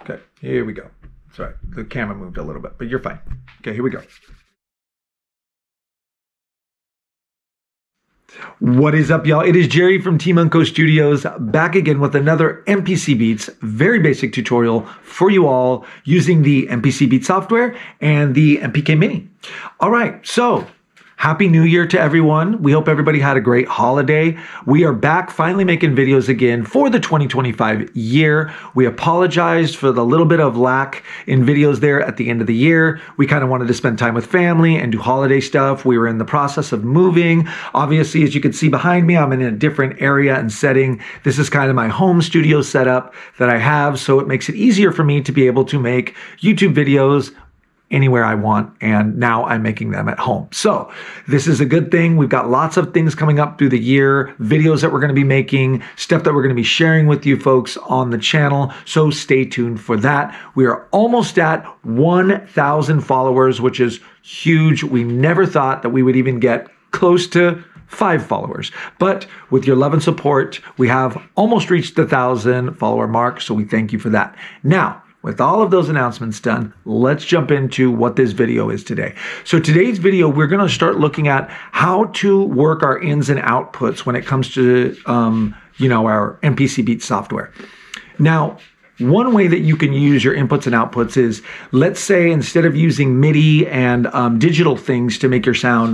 Okay, here we go. Sorry, the camera moved a little bit, but you're fine. Okay, here we go. What is up, y'all? It is Jerry from Team Unco Studios, back again with another MPC Beats, very basic tutorial for you all using the MPC Beats software and the MPK Mini. All right, so Happy New Year to everyone. We hope everybody had a great holiday. We are back finally making videos again for the 2025 year. We apologized for the little bit of lack in videos there at the end of the year. We kind of wanted to spend time with family and do holiday stuff. We were in the process of moving. Obviously, as you can see behind me, I'm in a different area and setting. This is kind of my home studio setup that I have, so it makes it easier for me to be able to make YouTube videos anywhere I want, and now I'm making them at home. So this is a good thing. We've got lots of things coming up through the year, videos that we're going to be making, stuff that we're going to be sharing with you folks on the channel, so stay tuned for that. We are almost at 1,000 followers, which is huge. We never thought that we would even get close to 5 followers, but with your love and support, we have almost reached the 1,000 follower mark, so we thank you for that. Now, with all of those announcements done, let's jump into what this video is today. So today's video, we're going to start looking at how to work our ins and outputs when it comes to, our MPC Beats software. Now, one way that you can use your inputs and outputs is, let's say instead of using MIDI and digital things to make your sound,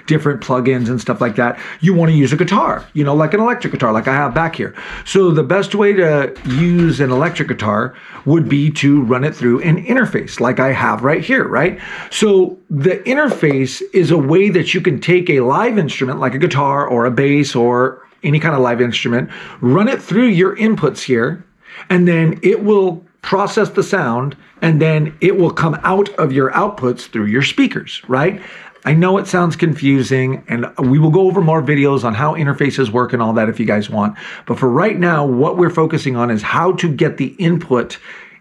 different plugins and stuff like that, you want to use a guitar, like an electric guitar, like I have back here. So the best way to use an electric guitar would be to run it through an interface, like I have right here, right? So the interface is a way that you can take a live instrument, like a guitar or a bass or any kind of live instrument, run it through your inputs here, and then it will process the sound, and then it will come out of your outputs through your speakers, right? I know it sounds confusing, and we will go over more videos on how interfaces work and all that if you guys want. But for right now, what we're focusing on is how to get the input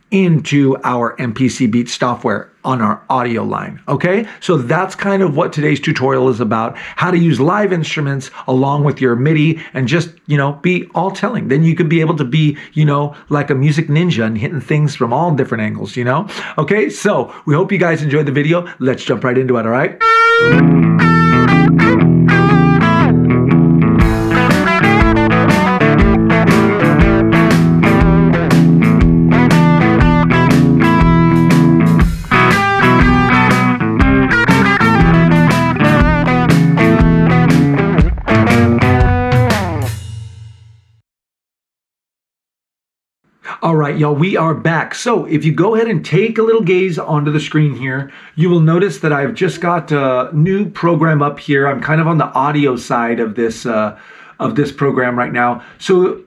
into our MPC Beats software on our audio line, okay? So that's kind of what today's tutorial is about, how to use live instruments along with your MIDI and just, be all telling. Then you could be able to be, like a music ninja and hitting things from all different angles, Okay, so we hope you guys enjoyed the video. Let's jump right into it, all right? All right, y'all, we are back. So if you go ahead and take a little gaze onto the screen here, you will notice that I've just got a new program up here. I'm kind of on the audio side of this program right now. So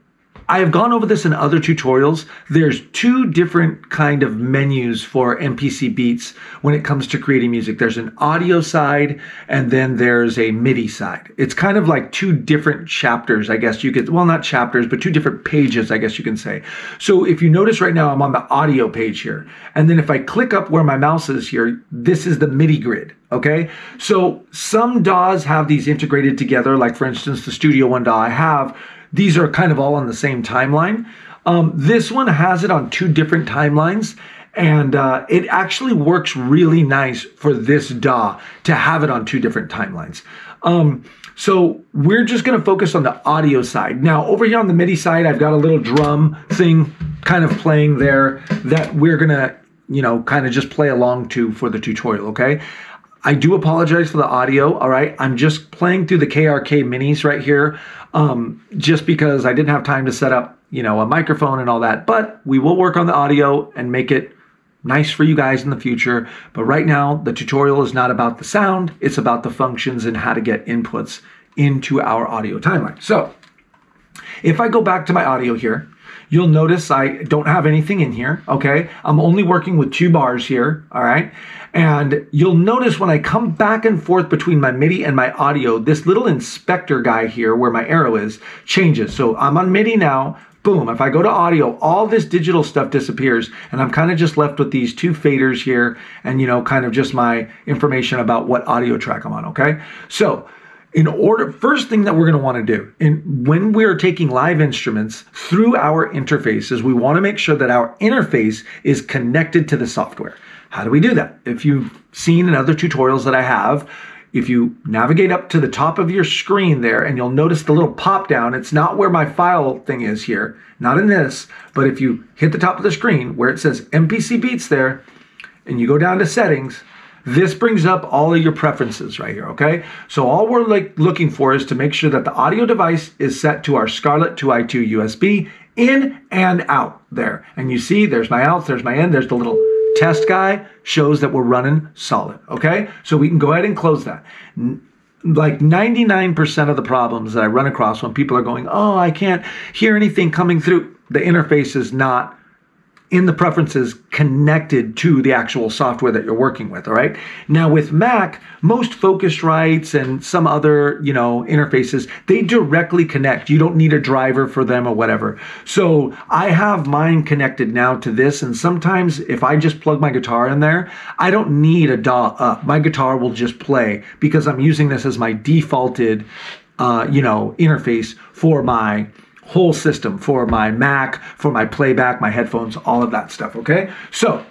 I have gone over this in other tutorials. There's 2 different kind of menus for MPC Beats when it comes to creating music. There's an audio side, and then there's a MIDI side. It's kind of like 2 different chapters, I guess you could, well, not chapters, but 2 different pages, I guess you can say. So if you notice right now, I'm on the audio page here. And then if I click up where my mouse is here, this is the MIDI grid. Okay, so some DAWs have these integrated together, like for instance, the Studio One DAW I have. These are kind of all on the same timeline. This one has it on 2 different timelines, and it actually works really nice for this DAW to have it on 2 different timelines. So we're just going to focus on the audio side. Now, over here on the MIDI side, I've got a little drum thing kind of playing there that we're going to, kind of just play along to for the tutorial, okay? I do apologize for the audio, all right? I'm just playing through the KRK minis right here, just because I didn't have time to set up, a microphone and all that. But we will work on the audio and make it nice for you guys in the future. But right now, the tutorial is not about the sound. It's about the functions and how to get inputs into our audio timeline. So if I go back to my audio here, you'll notice I don't have anything in here, okay? I'm only working with 2 bars here, all right? And you'll notice when I come back and forth between my MIDI and my audio, this little inspector guy here where my arrow is changes. So I'm on MIDI now, boom. If I go to audio, all this digital stuff disappears, and I'm kind of just left with these 2 faders here and, kind of just my information about what audio track I'm on, okay? So First thing that we're going to want to do when we're taking live instruments through our interface is we want to make sure that our interface is connected to the software. How do we do that? If you've seen in other tutorials that I have, if you navigate up to the top of your screen there, and you'll notice the little pop down, it's not where my file thing is here, not in this, but if you hit the top of the screen where it says MPC Beats there, and you go down to settings, this brings up all of your preferences right here, okay? So all we're looking for is to make sure that the audio device is set to our Scarlett 2i2 USB in and out there. And you see, there's my outs, there's my in, there's the little test guy, shows that we're running solid, okay? So we can go ahead and close that. Like 99% of the problems that I run across when people are going, oh, I can't hear anything coming through, the interface is not in the preferences connected to the actual software that you're working with, all right? Now with Mac, most Focusrites and some other, interfaces, they directly connect. You don't need a driver for them or whatever. So I have mine connected now to this, and sometimes if I just plug my guitar in there, I don't need a DAW up. My guitar will just play because I'm using this as my defaulted, interface for my whole system, for my Mac, for my playback, my headphones, all of that stuff, okay? So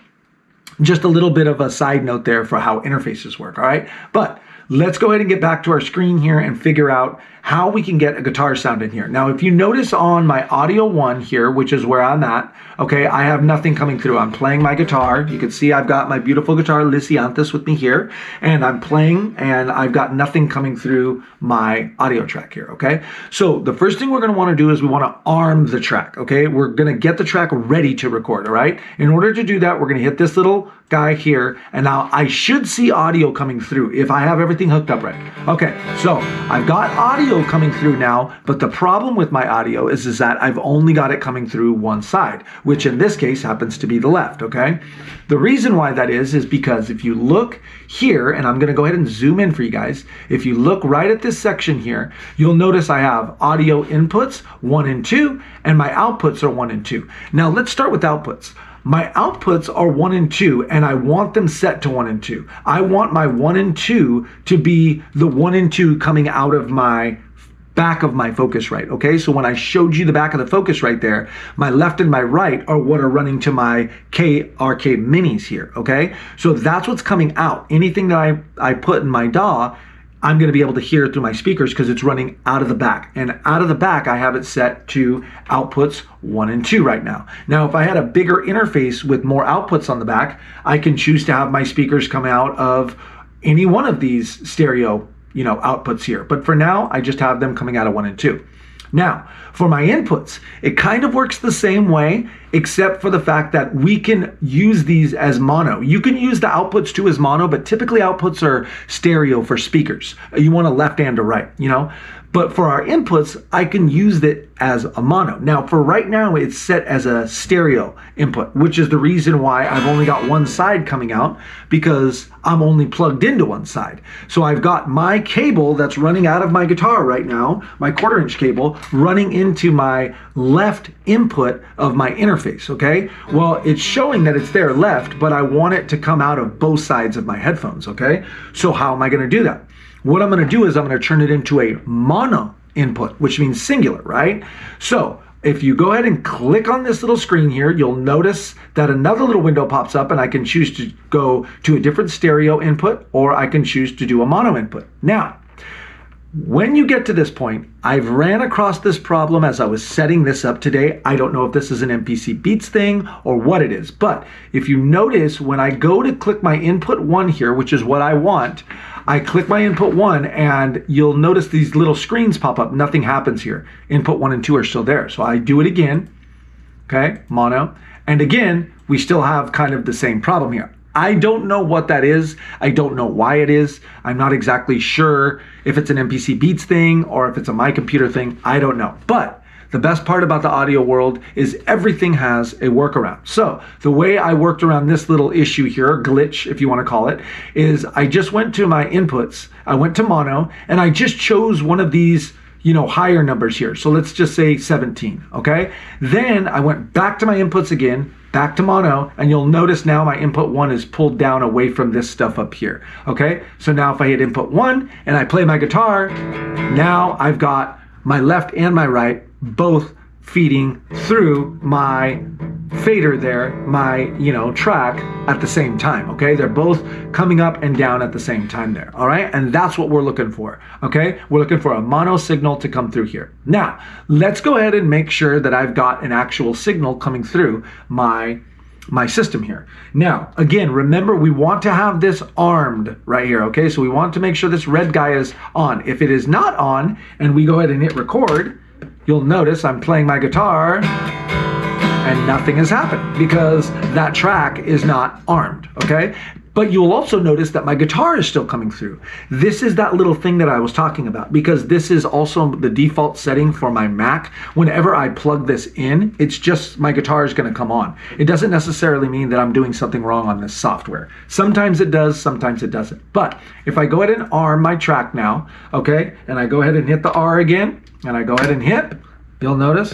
just a little bit of a side note there for how interfaces work, all right? But let's go ahead and get back to our screen here and figure out how we can get a guitar sound in here. Now, if you notice on my audio 1 here, which is where I'm at, okay, I have nothing coming through. I'm playing my guitar. You can see I've got my beautiful guitar, Lysianthus, with me here, and I'm playing, and I've got nothing coming through my audio track here, okay? So the first thing we're gonna wanna do is we wanna arm the track, okay? We're gonna get the track ready to record, all right? In order to do that, we're gonna hit this little guy here, and now I should see audio coming through if I have everything hooked up right. Okay, so I've got audio coming through now, but the problem with my audio is that I've only got it coming through one side, which in this case happens to be the left, okay? The reason why that is because if you look here, and I'm gonna go ahead and zoom in for you guys, if you look right at this section here, you'll notice I have audio inputs 1 and 2, and my outputs are 1 and 2. Now let's start with outputs. My outputs are 1 and 2, and I want them set to 1 and 2. I want my 1 and 2 to be the 1 and 2 coming out of my back of my Focusrite, okay? So when I showed you the back of the Focusrite there, my left and my right are what are running to my KRK minis here, okay? So that's what's coming out. Anything that I put in my DAW, I'm gonna be able to hear it through my speakers because it's running out of the back. And out of the back, I have it set to outputs 1 and 2 right now. Now, if I had a bigger interface with more outputs on the back, I can choose to have my speakers come out of any one of these stereo outputs here. But for now, I just have them coming out of 1 and 2. Now, for my inputs, it kind of works the same way, except for the fact that we can use these as mono. You can use the outputs too as mono, but typically outputs are stereo for speakers. You want a left and a right, But for our inputs, I can use it as a mono. Now, for right now, it's set as a stereo input, which is the reason why I've only got one side coming out, because I'm only plugged into one side. So I've got my cable that's running out of my guitar right now, my 1/4-inch cable, running into my left input of my interface, okay? Well, it's showing that it's there left, but I want it to come out of both sides of my headphones, okay? So how am I gonna do that? What I'm going to do is I'm going to turn it into a mono input, which means singular, right? So if you go ahead and click on this little screen here, you'll notice that another little window pops up, and I can choose to go to a different stereo input, or I can choose to do a mono input. Now, when you get to this point, I've ran across this problem as I was setting this up today. I don't know if this is an MPC Beats thing or what it is, but if you notice, when I go to click my input 1 here, which is what I want, I click my input 1, and you'll notice these little screens pop up. Nothing happens here. Input 1 and 2 are still there. So I do it again, okay, mono. And again, we still have kind of the same problem here. I don't know what that is. I don't know why it is. I'm not exactly sure if it's an MPC Beats thing or if it's a My Computer thing. I don't know. But the best part about the audio world is everything has a workaround. So the way I worked around this little issue here, glitch if you want to call it, is I just went to my inputs, I went to mono, and I just chose one of these higher numbers here. So let's just say 17, okay? Then I went back to my inputs again, back to mono, and you'll notice now my input 1 is pulled down away from this stuff up here, okay? So now if I hit input 1 and I play my guitar, now I've got my left and my right both feeding through my fader there, my track at the same time, okay? They're both coming up and down at the same time there, all right? And that's what we're looking for, okay? We're looking for a mono signal to come through here. Now, let's go ahead and make sure that I've got an actual signal coming through my system here. Now, again, remember we want to have this armed right here, okay? So we want to make sure this red guy is on. If it is not on and we go ahead and hit record, you'll notice I'm playing my guitar and nothing has happened because that track is not armed, okay? But you'll also notice that my guitar is still coming through. This is that little thing that I was talking about because this is also the default setting for my Mac. Whenever I plug this in, it's just my guitar is going to come on. It doesn't necessarily mean that I'm doing something wrong on this software. Sometimes it does, sometimes it doesn't. But if I go ahead and arm my track now, okay, and I go ahead and hit the R again, and I go ahead and hit, you'll notice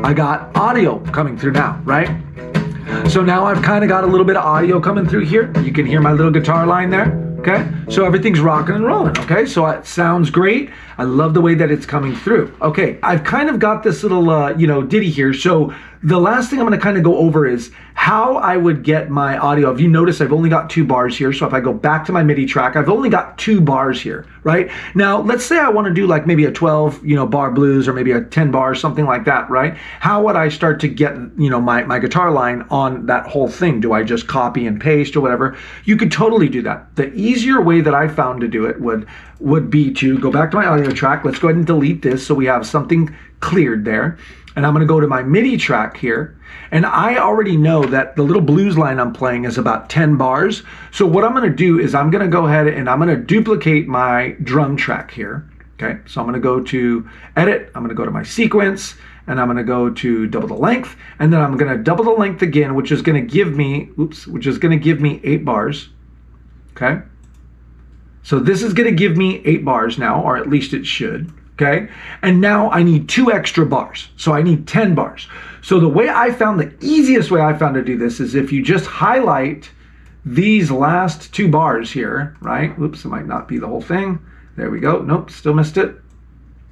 I got audio coming through now, right? So now I've kind of got a little bit of audio coming through here. You can hear my little guitar line there, okay? So everything's rocking and rolling, okay? So it sounds great. I love the way that it's coming through. Okay, I've kind of got this little, ditty here. So the last thing I'm going to kind of go over is how I would get my audio. If you notice, I've only got 2 bars here. So if I go back to my MIDI track, I've only got 2 bars here, right? Now, let's say I want to do like maybe a 12, bar blues or maybe a 10 bar, something like that, right? How would I start to get, my guitar line on that whole thing? Do I just copy and paste or whatever? You could totally do that. The easier way that I found to do it would be to go back to my audio track. Let's go ahead and delete this so we have something cleared there. And I'm going to go to my MIDI track here. And I already know that the little blues line I'm playing is about 10 bars. So what I'm going to do is I'm going to go ahead and I'm going to duplicate my drum track here. Okay, so I'm going to go to edit. I'm going to go to my sequence and I'm going to go to double the length. And then I'm going to double the length again, which is going to give me, 8 bars. Okay. So this is going to give me 8 bars now, or at least it should. Okay, and now I need 2 extra bars, so I need 10 bars. So the easiest way I found to do this is if you just highlight these last 2 bars here, right? Oops, it might not be the whole thing. There we go. Nope, still missed it.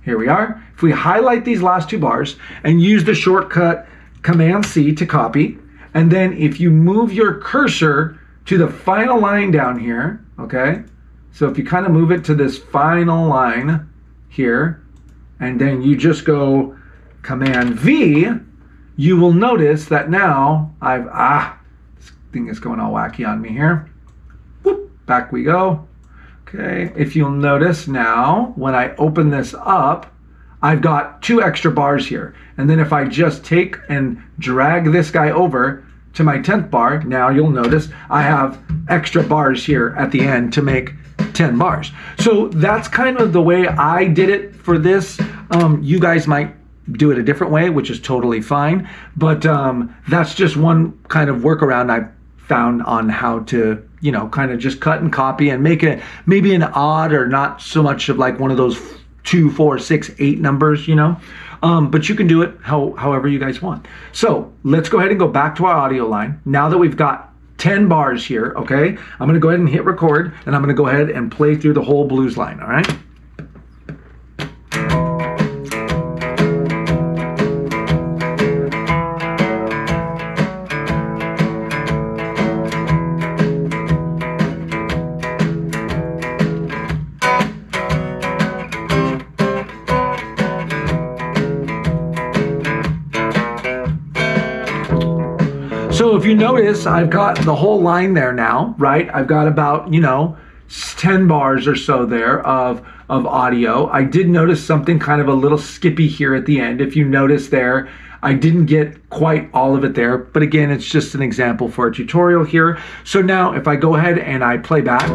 Here we are. If we highlight these last 2 bars and use the shortcut Command-C to copy, and then if you move your cursor to the final line down here, okay? So if you kind of move it to this final line here, and then you just go Command-V, you will notice that now this thing is going all wacky on me here. Whoop, back we go. Okay, if you'll notice now, when I open this up, I've got 2 extra bars here. And then if I just take and drag this guy over to my 10th bar, now you'll notice I have extra bars here at the end to make 10 bars. So that's kind of the way I did it for this. You guys might do it a different way, which is totally fine. But that's just one kind of workaround I found on how to, kind of just cut and copy and make it maybe an odd or not so much of like one of those 2, 4, 6, 8 numbers, but you can do it however you guys want. So let's go ahead and go back to our audio line. Now that we've got 10 bars here, okay? I'm going to go ahead and hit record, and I'm going to go ahead and play through the whole blues line, all right? So if you notice, I've got the whole line there now, right? I've got about, 10 bars or so there of audio. I did notice something kind of a little skippy here at the end. If you notice there, I didn't get quite all of it there, but again, it's just an example for a tutorial here. So now if I go ahead and I play back,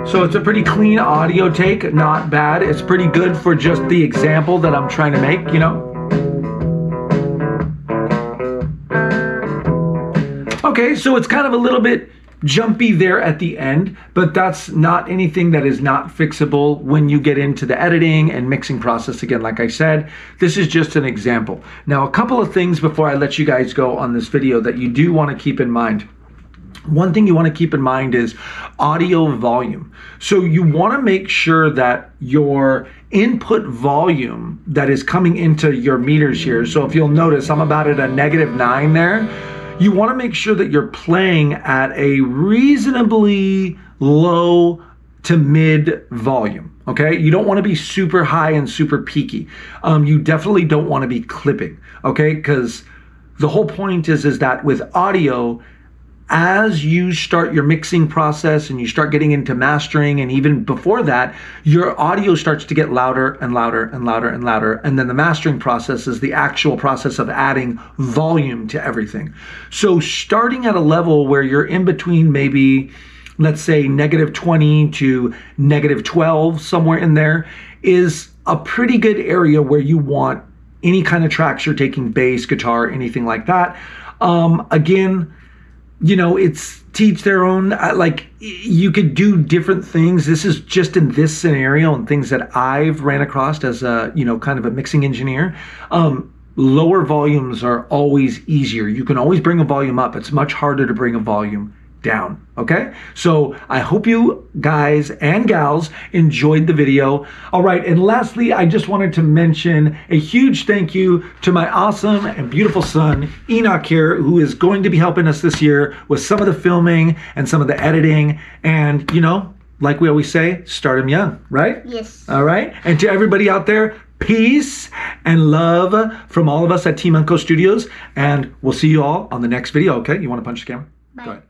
so it's a pretty clean audio take, not bad. It's pretty good for just the example that I'm trying to make, Okay, so it's kind of a little bit jumpy there at the end, but that's not anything that is not fixable when you get into the editing and mixing process. Again, like I said, this is just an example. Now, a couple of things before I let you guys go on this video that you do want to keep in mind. One thing you want to keep in mind is audio volume. So you want to make sure that your input volume that is coming into your meters here, so if you'll notice, I'm about at a -9 there. You want to make sure that you're playing at a reasonably low to mid volume, okay? You don't want to be super high and super peaky. You definitely don't want to be clipping, okay? Because the whole point is that with audio, as you start your mixing process and you start getting into mastering, and even before that, your audio starts to get louder and louder and louder and louder. And then the mastering process is the actual process of adding volume to everything. So starting at a level where you're in between maybe, let's say -20 to -12, somewhere in there, is a pretty good area where you want any kind of tracks you're taking, bass, guitar, anything like that. Again, you know, it's teach their own. Like, you could do different things. This is just in this scenario and things that I've ran across as a, you know, kind of a mixing engineer. Lower volumes are always easier. You can always bring a volume up. It's much harder to bring a volume down. Okay, so I hope you guys and gals enjoyed the video. All right, and lastly, I just wanted to mention a huge thank you to my awesome and beautiful son, Enoch here, who is going to be helping us this year with some of the filming and some of the editing. And, you know, like we always say, start him young, right? Yes. All right, and to everybody out there, peace and love from all of us at Team Unco Studios, and we'll see you all on the next video, okay? You want to punch the camera? Bye. Go ahead.